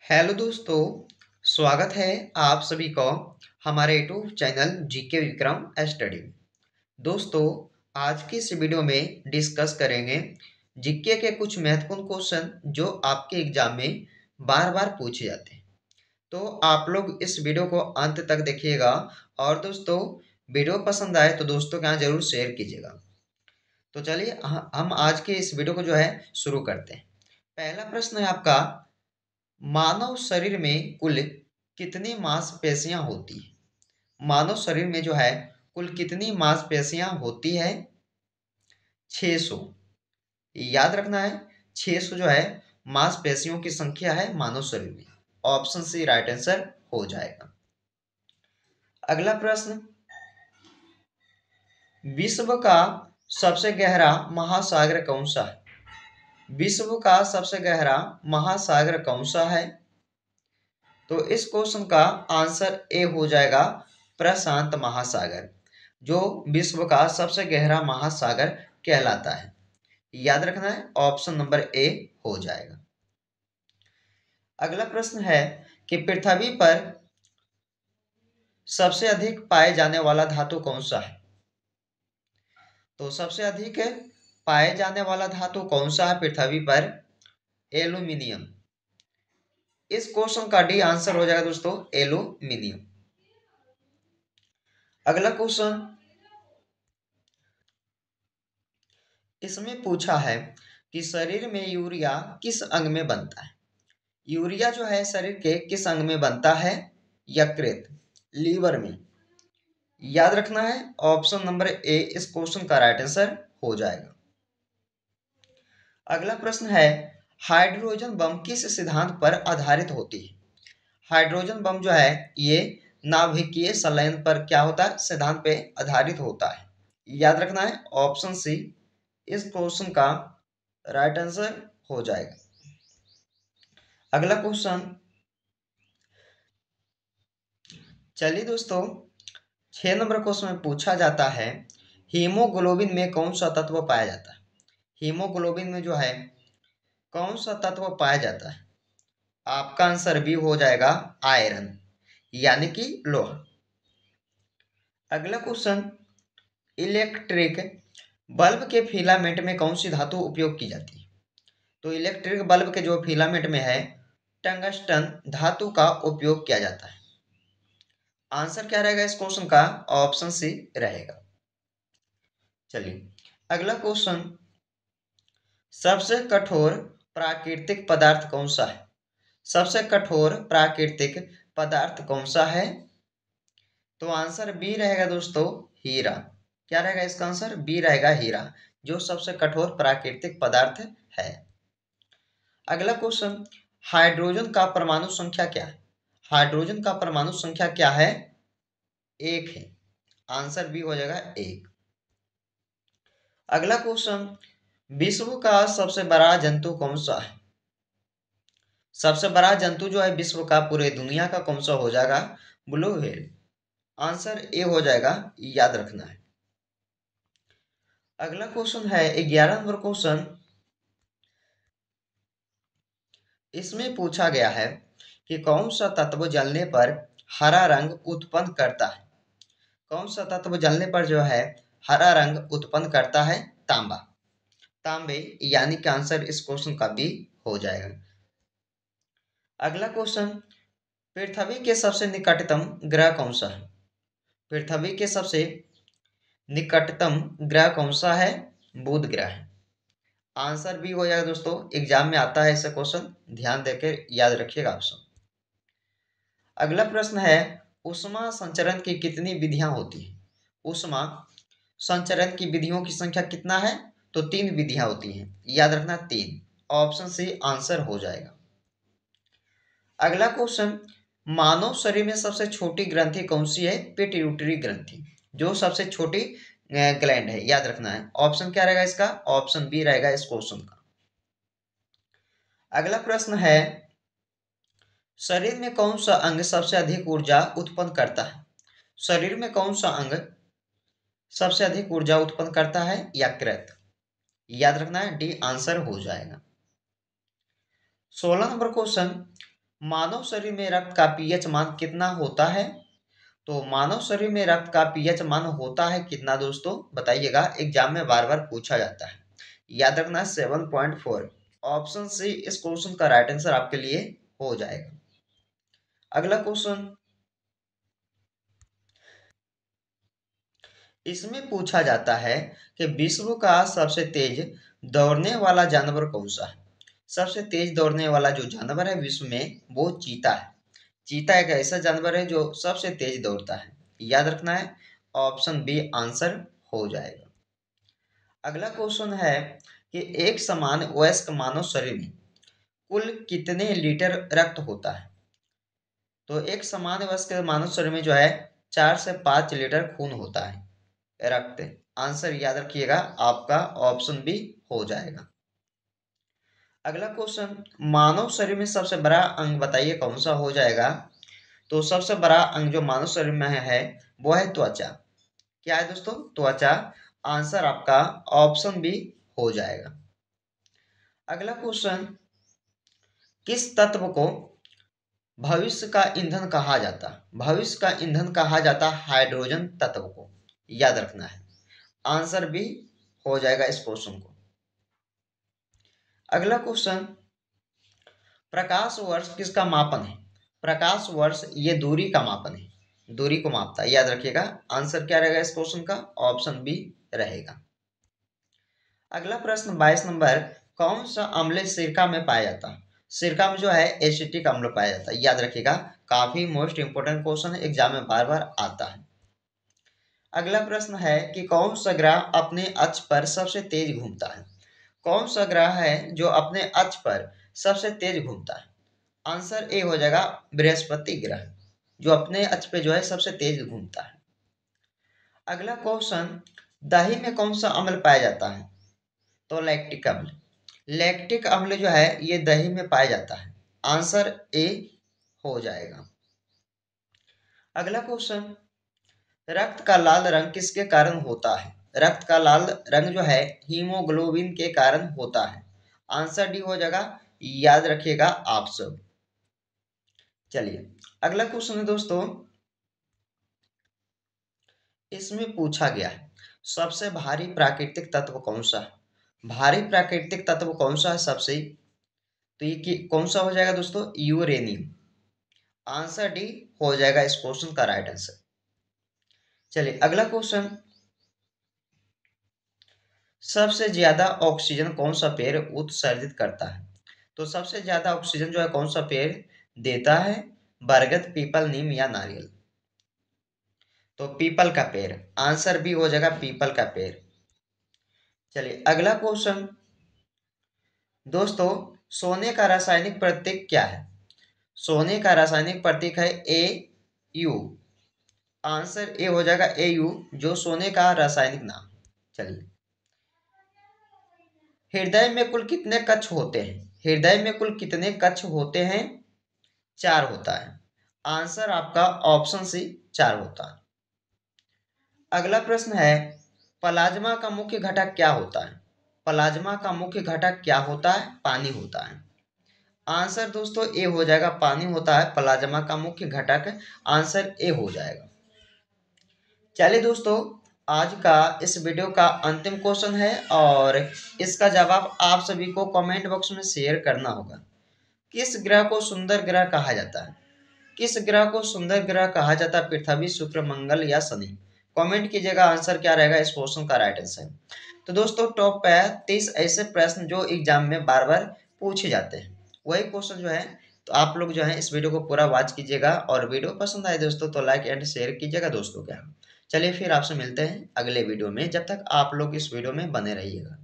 Hello दोस्तों, स्वागत है आप सभी को हमारे YouTube channel GK Vikram study में। दोस्तों, आज की इस वीडियो में डिस्कस करेंगे जीके के कुछ महत्वपूर्ण क्वेश्चन जो आपके एग्जाम में बार बार पूछे जाते हैं। तो आप लोग इस वीडियो को अंत तक देखिएगा और दोस्तों, वीडियो पसंद आए तो दोस्तों के यहाँ जरूर शेयर कीजिएगा। तो चलिए हम आज के इस वीडियो को जो है शुरू करते हैं। पहला प्रश्न है आपका, मानव शरीर में कुल कितनी मांसपेशियां होती है? मानव शरीर में जो है कुल कितनी मांसपेशियां होती है? 600। याद रखना है, 600 जो है मांसपेशियों की संख्या है मानव शरीर में। ऑप्शन सी राइट आंसर हो जाएगा। अगला प्रश्न, विश्व का सबसे गहरा महासागर कौन सा है? विश्व का सबसे गहरा महासागर कौन सा है? तो इस क्वेश्चन का आंसर ए हो जाएगा, प्रशांत महासागर, जो विश्व का सबसे गहरा महासागर कहलाता है। याद रखना है, ऑप्शन नंबर ए हो जाएगा। अगला प्रश्न है कि पृथ्वी पर सबसे अधिक पाए जाने वाला धातु कौन सा है? तो सबसे अधिक पाए जाने वाला धातु कौन सा है पृथ्वी पर? एल्यूमिनियम। इस क्वेश्चन का डी आंसर हो जाएगा दोस्तों, एल्यूमिनियम। अगला क्वेश्चन, इसमें पूछा है कि शरीर में यूरिया किस अंग में बनता है? यूरिया जो है शरीर के किस अंग में बनता है? यकृत, लीवर में। याद रखना है, ऑप्शन नंबर ए इस क्वेश्चन का राइट आंसर हो जाएगा। अगला प्रश्न है, हाइड्रोजन बम किस सिद्धांत पर आधारित होती है? हाइड्रोजन बम जो है ये नाभिकीय संलयन पर क्या होता है? सिद्धांत पे आधारित होता है। याद रखना है, ऑप्शन सी इस क्वेश्चन का राइट आंसर हो जाएगा। अगला क्वेश्चन, चलिए दोस्तों, 6 नंबर क्वेश्चन में पूछा जाता है, हीमोग्लोबिन में कौन सा तत्व पाया जाता है? हीमोग्लोबिन में जो है कौन सा तत्व पाया जाता है? आपका आंसर भी हो जाएगा, आयरन, यानी कि लोहा। अगला क्वेश्चन, इलेक्ट्रिक बल्ब के फिलामेंट में कौन सी धातु उपयोग की जाती है? तो इलेक्ट्रिक बल्ब के जो फिलामेंट में है टंगस्टन धातु का उपयोग किया जाता है। आंसर क्या रहेगा इस क्वेश्चन का? ऑप्शन सी रहेगा। चलिए अगला क्वेश्चन, सबसे कठोर प्राकृतिक पदार्थ कौन सा है? सबसे कठोर प्राकृतिक पदार्थ कौन सा है? तो आंसर बी रहेगा दोस्तों, हीरा। क्या रहेगा इसका आंसर? बी रहेगा, हीरा, जो सबसे कठोर प्राकृतिक पदार्थ है। अगला क्वेश्चन, हाइड्रोजन का परमाणु संख्या क्या है? हाइड्रोजन का परमाणु संख्या क्या है? 1 है। आंसर बी हो जाएगा 1। अगला क्वेश्चन, विश्व का सबसे बड़ा जंतु कौन सा है? सबसे बड़ा जंतु जो है विश्व का पूरे दुनिया का कौन सा हो जाएगा? Blue whale. आंसर ए हो जाएगा, याद रखना है। अगला क्वेश्चन है 11 नंबर क्वेश्चन, इसमें पूछा गया है कि कौन सा तत्व जलने पर हरा रंग उत्पन्न करता है? कौन सा तत्व जलने पर जो है हरा रंग उत्पन्न करता है? तांबा, तांबे, यानी कि आंसर इस क्वेश्चन का बी हो जाएगा। अगला क्वेश्चन, पृथ्वी के सबसे निकटतम ग्रह कौन सा है? पृथ्वी के सबसे निकटतम ग्रह कौन सा है? बुध ग्रह है। आंसर भी हो जाएगा दोस्तों, एग्जाम में आता है ऐसा क्वेश्चन, ध्यान देकर याद रखिएगा ऑप्शन। अगला प्रश्न है, ऊष्मा संचरण की कितनी विधियां होती है? ऊष्मा संचरण की विधियों की संख्या कितना है? तो 3 विधियां होती हैं। याद रखना 3। ऑप्शन सी आंसर हो जाएगा। अगला क्वेश्चन, मानव शरीर में सबसे छोटी ग्रंथि कौन सी है? पिट्यूटरी ग्रंथि, जो सबसे छोटी ग्लैंड है। याद रखना है, ऑप्शन क्या रहेगा इसका? ऑप्शन बी रहेगा इस क्वेश्चन का। अगला प्रश्न है, शरीर में कौन सा अंग सबसे अधिक ऊर्जा उत्पन्न करता है? शरीर में कौन सा अंग सबसे अधिक ऊर्जा उत्पन्न करता है? यकृत। याद रखना है, डी आंसर हो जाएगा। 16 नंबर क्वेश्चन, मानव शरीर में रक्त का पीएच मान कितना होता है? तो मानव शरीर में रक्त का पीएच मान होता है कितना दोस्तों, बताइएगा, एग्जाम में बार बार पूछा जाता है। याद रखना 7.4। ऑप्शन सी इस क्वेश्चन का राइट आंसर आपके लिए हो जाएगा। अगला क्वेश्चन, इसमें पूछा जाता है कि विश्व का सबसे तेज दौड़ने वाला जानवर कौन सा है? सबसे तेज दौड़ने वाला जो जानवर है विश्व में वो चीता है। चीता एक ऐसा जानवर है जो सबसे तेज दौड़ता है। याद रखना है, ऑप्शन बी आंसर हो जाएगा। अगला क्वेश्चन है कि एक समान वयस्क मानव शरीर में कुल कितने लीटर रक्त होता है? तो एक समान वयस्क मानव शरीर में जो है 4 से 5 लीटर खून होता है रक्त। आंसर याद रखिएगा आपका ऑप्शन बी हो जाएगा। अगला क्वेश्चन, मानव शरीर में सबसे बड़ा अंग बताइए कौन सा हो जाएगा? तो सबसे बड़ा अंग जो मानव शरीर में है वो है त्वचा। क्या है दोस्तों? त्वचा। आंसर आपका ऑप्शन बी हो जाएगा। अगला क्वेश्चन, किस तत्व को भविष्य का ईंधन कहा जाता? भविष्य का ईंधन कहा जाता हाइड्रोजन तत्व को। याद रखना है, आंसर भी हो जाएगा इस क्वेश्चन को। अगला क्वेश्चन, प्रकाश वर्ष किसका मापन है? प्रकाश वर्ष ये दूरी का मापन है, दूरी को मापता है। याद रखिएगा, आंसर क्या रहेगा इस क्वेश्चन का? ऑप्शन बी रहेगा। अगला प्रश्न 22 नंबर, कौन सा अम्ल सिरका में पाया जाता है? सिरका में जो है एसिटिक अम्ल पाया जाता है। याद रखिएगा, काफी मोस्ट इंपोर्टेंट क्वेश्चन है, एग्जाम में बार बार आता है। अगला प्रश्न है कि कौन सा ग्रह अपने अक्ष पर सबसे तेज घूमता है? कौन सा ग्रह है जो अपने अक्ष पर सबसे तेज घूमता है? आंसर ए हो जाएगा बृहस्पति ग्रह, जो अपने अक्ष पे जो है सबसे तेज घूमता है। अगला क्वेश्चन, दही में कौन सा अम्ल पाया जाता है? तो लैक्टिक अम्ल। लैक्टिक अम्ल जो है ये दही में पाया जाता है। आंसर ए हो जाएगा। अगला क्वेश्चन, रक्त का लाल रंग किसके कारण होता है? रक्त का लाल रंग जो है हीमोग्लोबिन के कारण होता है। आंसर डी हो जाएगा। याद रखिएगा आप सब। चलिए अगला क्वेश्चन है दोस्तों, इसमें पूछा गया है सबसे भारी प्राकृतिक तत्व कौन सा है? भारी प्राकृतिक तत्व कौन सा है सबसे? तो ये कौन सा हो जाएगा दोस्तों? यूरेनियम। आंसर डी हो जाएगा इस क्वेश्चन का राइट आंसर। चलिए अगला क्वेश्चन, सबसे ज्यादा ऑक्सीजन कौन सा पेड़ उत्सर्जित करता है? तो सबसे ज्यादा ऑक्सीजन जो है कौन सा पेड़ देता है? बरगद, पीपल, नीम या नारियल? तो पीपल का पेड़। आंसर भी हो जाएगा पीपल का पेड़। चलिए अगला क्वेश्चन, दोस्तों सोने का रासायनिक प्रतीक क्या है? सोने का रासायनिक प्रतीक है ए यू। आंसर ए हो जाएगा ए यू, जो सोने का रासायनिक नाम। चलिए, हृदय में कुल कितने कक्ष होते हैं? हृदय में कुल कितने कक्ष होते हैं? 4 होता है। आंसर आपका ऑप्शन सी 4 होता है। अगला प्रश्न है, प्लाज्मा का मुख्य घटक क्या होता है? प्लाज्मा का मुख्य घटक क्या होता है? पानी होता है। आंसर दोस्तों ए हो जाएगा, पानी होता है प्लाज्मा का मुख्य घटक। आंसर ए हो जाएगा। चलिए दोस्तों, आज का इस वीडियो का अंतिम क्वेश्चन है और इसका जवाब आप सभी को कमेंट बॉक्स में शेयर करना होगा। किस ग्रह को सुंदर ग्रह कहा जाता है? किस ग्रह को सुंदर ग्रह कहा जाता है? पृथ्वी, शुक्र, मंगल या शनि? कमेंट कीजिएगा आंसर क्या रहेगा इस क्वेश्चन का राइट आंसर। तो दोस्तों टॉप पे 30 ऐसे प्रश्न जो एग्जाम में बार बार पूछे जाते हैं, वही क्वेश्चन जो है, तो आप लोग जो है इस वीडियो को पूरा वॉच कीजिएगा और वीडियो पसंद आए दोस्तों तो लाइक एंड शेयर कीजिएगा दोस्तों के। चलिए फिर आपसे मिलते हैं अगले वीडियो में, जब तक आप लोग इस वीडियो में बने रहिएगा।